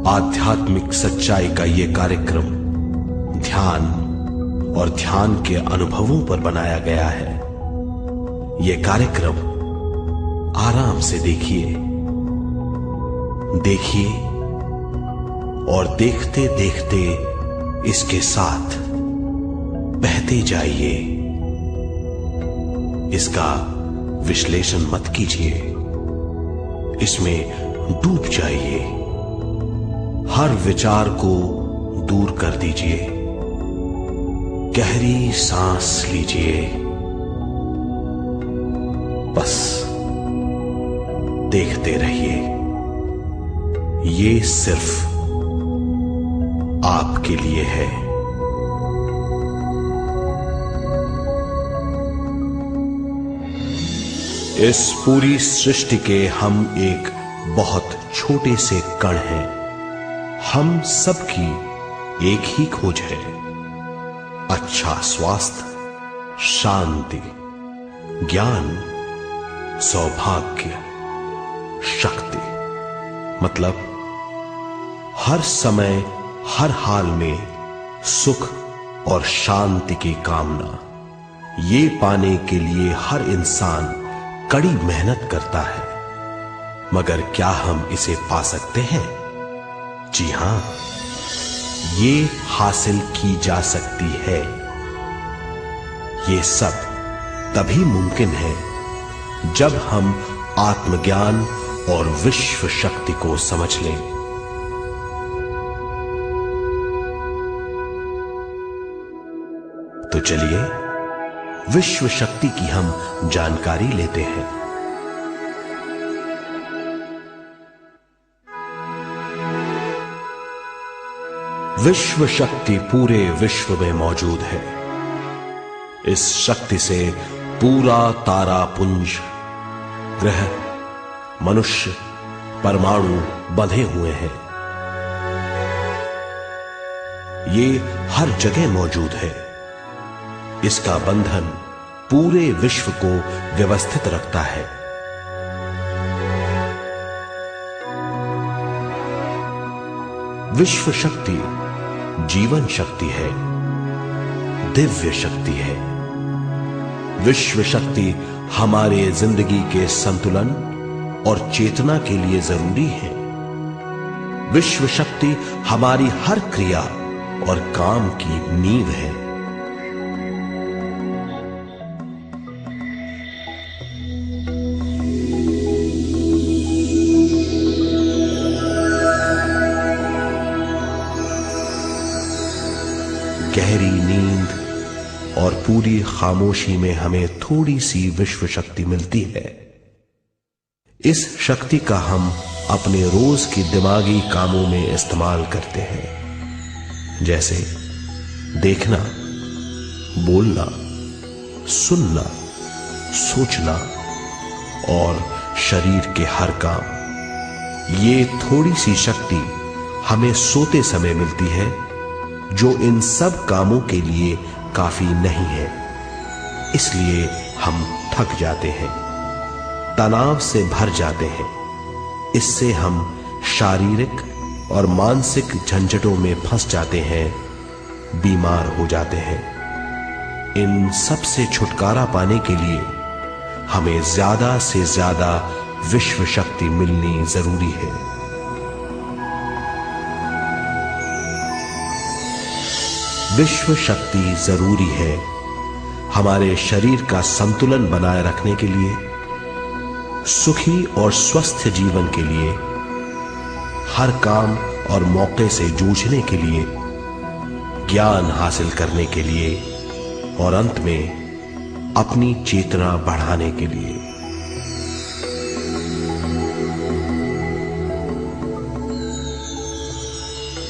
आध्यात्मिक सच्चाई का ये कार्यक्रम ध्यान और ध्यान के अनुभवों पर बनाया गया है। ये कार्यक्रम आराम से देखिए और देखते देखते इसके साथ बहते जाइए। इसका विश्लेषण मत कीजिए, इसमें डूब जाइए। हर विचार को दूर कर दीजिए। गहरी सांस लीजिए। बस देखते रहिए। ये सिर्फ आपके लिए है। इस पूरी सृष्टि के हम एक बहुत छोटे से कण हैं। हम सबकी एक ही खोज है, अच्छा स्वास्थ्य, शांति, ज्ञान, सौभाग्य, शक्ति। मतलब हर समय हर हाल में सुख और शांति की कामना। ये पाने के लिए हर इंसान कड़ी मेहनत करता है, मगर क्या हम इसे पा सकते हैं? जी हां, ये हासिल की जा सकती है। ये सब तभी मुमकिन है जब हम आत्मज्ञान और विश्व शक्ति को समझ लें। तो चलिए विश्व शक्ति की हम जानकारी लेते हैं। विश्व शक्ति पूरे विश्व में मौजूद है। इस शक्ति से पूरा तारापुंज, ग्रह, मनुष्य, परमाणु बंधे हुए हैं। ये हर जगह मौजूद है। इसका बंधन पूरे विश्व को व्यवस्थित रखता है। विश्व शक्ति जीवन शक्ति है, दिव्य शक्ति है। विश्व शक्ति हमारे जिंदगी के संतुलन और चेतना के लिए जरूरी है। विश्व शक्ति हमारी हर क्रिया और काम की नींव है। गहरी नींद और पूरी खामोशी में हमें थोड़ी सी विश्व शक्ति मिलती है। इस शक्ति का हम अपने रोज के दिमागी कामों में इस्तेमाल करते हैं, जैसे देखना, बोलना, सुनना, सोचना और शरीर के हर काम। ये थोड़ी सी शक्ति हमें सोते समय मिलती है, जो इन सब कामों के लिए काफी नहीं है। इसलिए हम थक जाते हैं, तनाव से भर जाते हैं। इससे हम शारीरिक और मानसिक झंझटों में फंस जाते हैं, बीमार हो जाते हैं। इन सब से छुटकारा पाने के लिए हमें ज्यादा से ज्यादा विश्व शक्ति मिलनी जरूरी है। विश्व शक्ति जरूरी है हमारे शरीर का संतुलन बनाए रखने के लिए, सुखी और स्वस्थ जीवन के लिए, हर काम और मौके से जूझने के लिए, ज्ञान हासिल करने के लिए और अंत में अपनी चेतना बढ़ाने के लिए।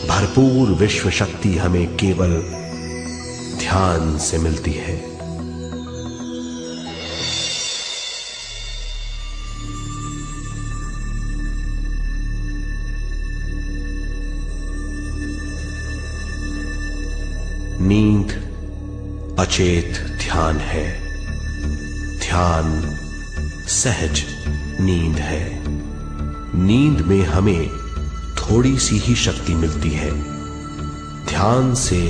भरपूर विश्व शक्ति हमें केवल ध्यान से मिलती है। नींद अचेत ध्यान है, ध्यान सहज नींद है। नींद में हमें थोड़ी सी ही शक्ति मिलती है, ध्यान से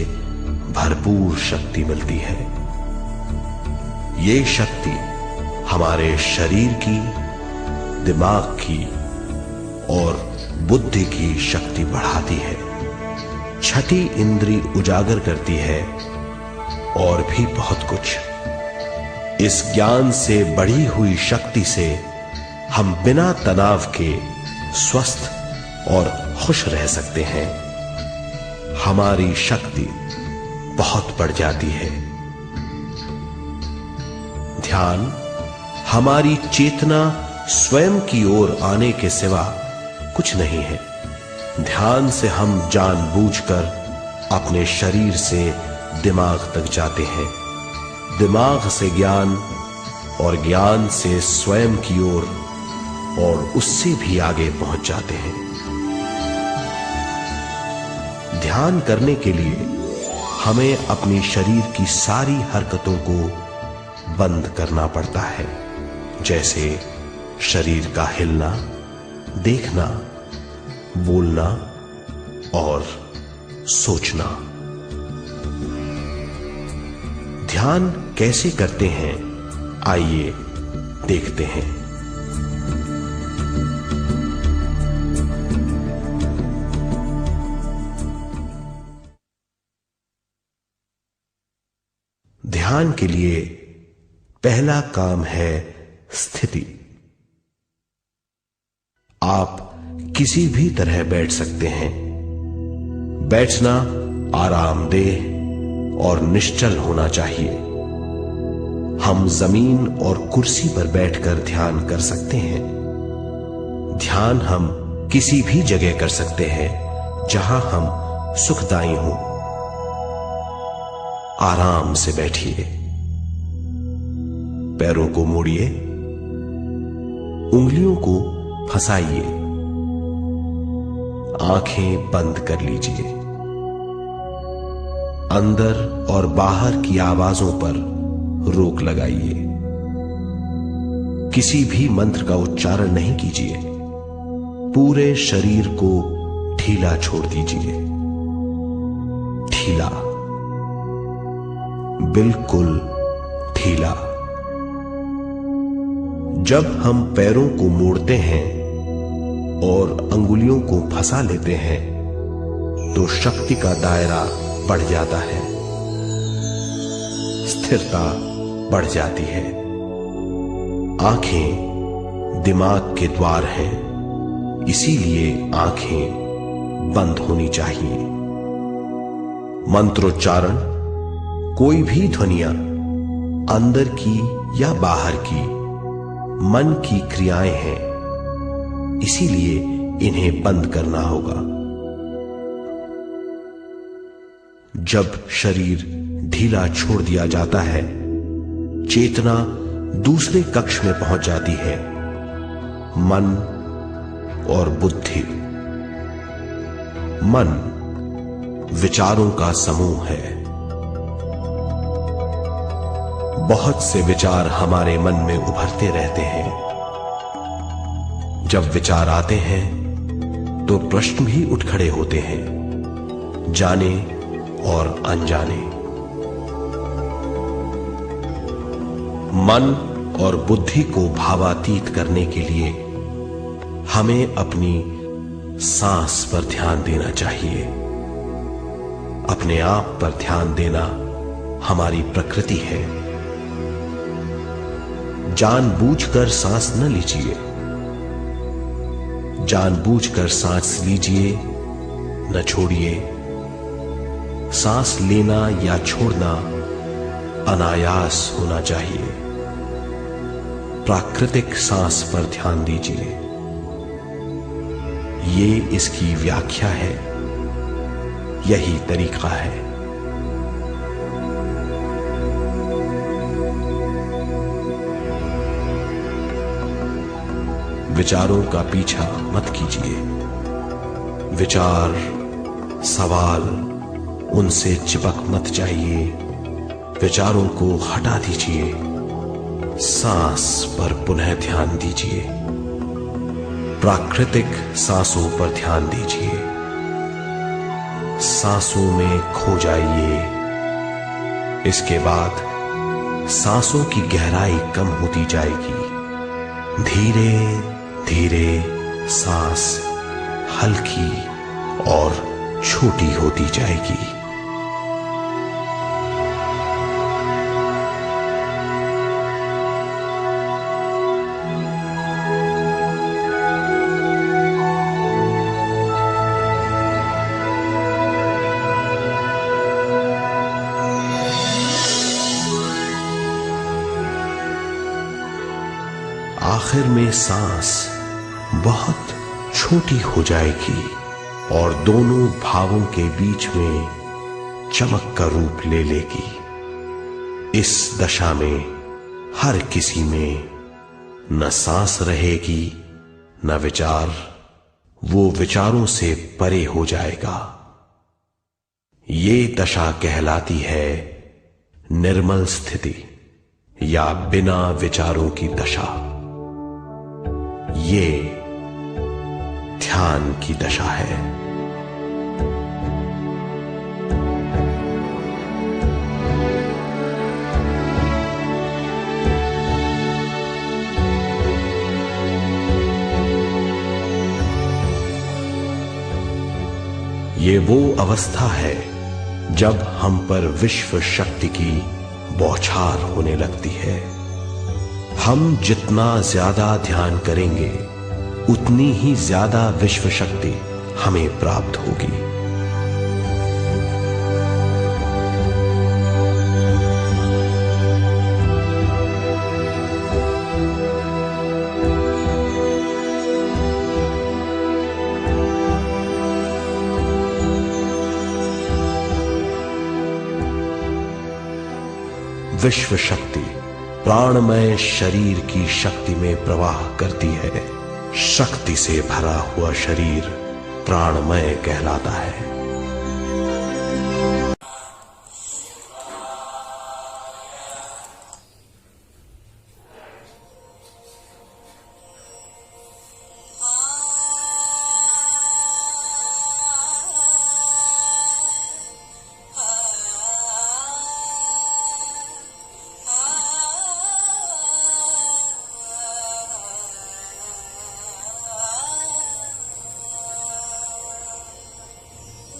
भरपूर शक्ति मिलती है। ये शक्ति हमारे शरीर की, दिमाग की और बुद्धि की शक्ति बढ़ाती है। छठी इंद्री उजागर करती है और भी बहुत कुछ। इस ज्ञान से बढ़ी हुई शक्ति से हम बिना तनाव के स्वस्थ और खुश रह सकते हैं। हमारी शक्ति बहुत बढ़ जाती है। ध्यान हमारी चेतना स्वयं की ओर आने के सिवा कुछ नहीं है। ध्यान से हम जानबूझकर अपने शरीर से दिमाग तक जाते हैं, दिमाग से ज्ञान और ज्ञान से स्वयं की ओर और उससे भी आगे पहुंच जाते हैं। ध्यान करने के लिए हमें अपने शरीर की सारी हरकतों को बंद करना पड़ता है, जैसे शरीर का हिलना, देखना, बोलना और सोचना। ध्यान कैसे करते हैं, आइए देखते हैं। ध्यान के लिए पहला काम है स्थिति। आप किसी भी तरह बैठ सकते हैं। बैठना आरामदेह और निश्चल होना चाहिए। हम जमीन और कुर्सी पर बैठकर ध्यान कर सकते हैं। ध्यान हम किसी भी जगह कर सकते हैं जहां हम सुखदायी हों। आराम से बैठिए, पैरों को मोड़िए, उंगलियों को फंसाइए, आंखें बंद कर लीजिए। अंदर और बाहर की आवाजों पर रोक लगाइए। किसी भी मंत्र का उच्चारण नहीं कीजिए। पूरे शरीर को ढीला छोड़ दीजिए। ढीला, बिल्कुल ढीला। जब हम पैरों को मोड़ते हैं और अंगुलियों को फंसा लेते हैं तो शक्ति का दायरा बढ़ जाता है, स्थिरता बढ़ जाती है। आंखें दिमाग के द्वार हैं, इसीलिए आंखें बंद होनी चाहिए। मंत्रोच्चारण, कोई भी ध्वनियां अंदर की या बाहर की मन की क्रियाएं हैं, इसीलिए इन्हें बंद करना होगा। जब शरीर ढीला छोड़ दिया जाता है, चेतना दूसरे कक्ष में पहुंच जाती है। मन और बुद्धि। मन विचारों का समूह है। बहुत से विचार हमारे मन में उभरते रहते हैं। जब विचार आते हैं तो प्रश्न भी उठ खड़े होते हैं, जाने और अनजाने। मन और बुद्धि को भावातीत करने के लिए हमें अपनी सांस पर ध्यान देना चाहिए। अपने आप पर ध्यान देना हमारी प्रकृति है। जानबूझकर सांस न लीजिए। जानबूझकर सांस लीजिए, न छोड़िए। सांस लेना या छोड़ना अनायास होना चाहिए। प्राकृतिक सांस पर ध्यान दीजिए। ये इसकी व्याख्या है, यही तरीका है। विचारों का पीछा मत कीजिए। विचार, सवाल, उनसे चिपक मत जाइए। विचारों को हटा दीजिए। सांस पर पुनः ध्यान दीजिए। प्राकृतिक सांसों पर ध्यान दीजिए। सांसों में खो जाइए। इसके बाद सांसों की गहराई कम होती जाएगी। धीरे धीरे सांस हल्की और छोटी होती जाएगी। आखिर में सांस बहुत छोटी हो जाएगी और दोनों भावों के बीच में चमक का रूप ले लेगी। इस दशा में हर किसी में न सांस रहेगी न विचार। वो विचारों से परे हो जाएगा। ये दशा कहलाती है निर्मल स्थिति या बिना विचारों की दशा। ये ध्यान की दशा है। ये वो अवस्था है जब हम पर विश्व शक्ति की बौछार होने लगती है। हम जितना ज्यादा ध्यान करेंगे उतनी ही ज्यादा विश्व शक्ति हमें प्राप्त होगी। विश्व शक्ति प्राणमय शरीर की शक्ति में प्रवाह करती है। शक्ति से भरा हुआ शरीर प्राणमय कहलाता है।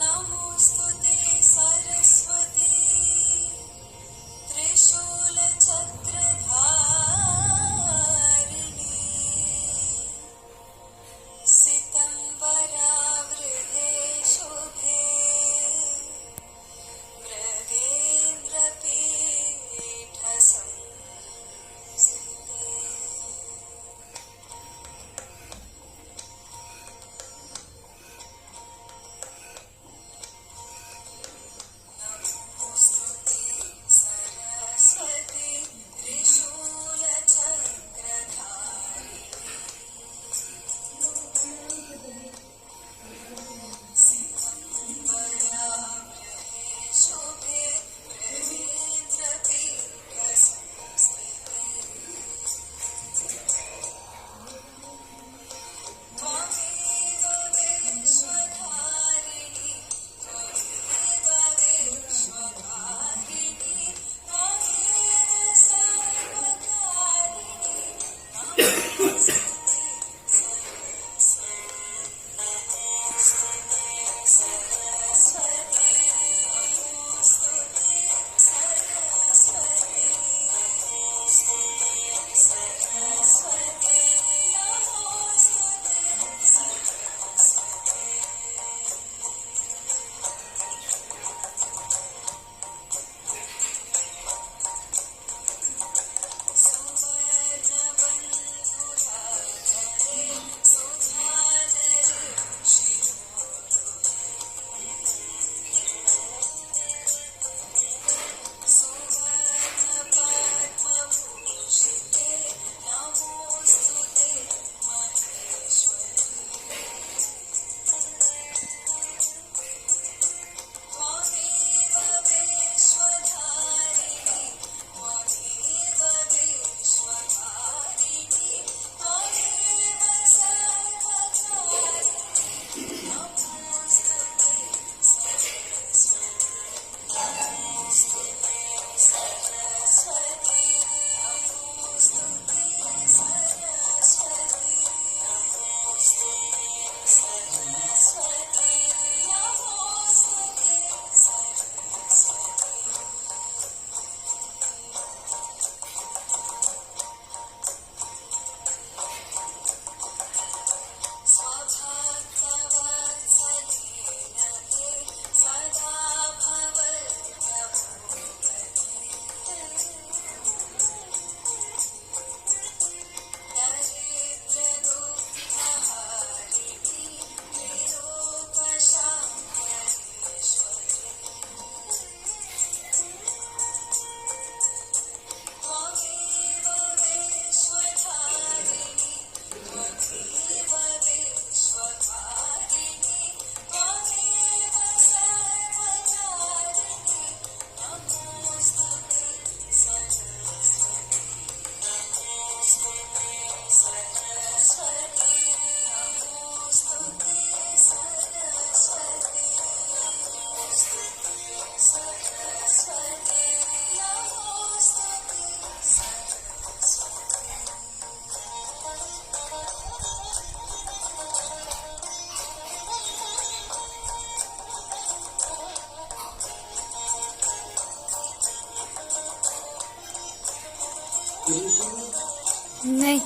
Na नहीं।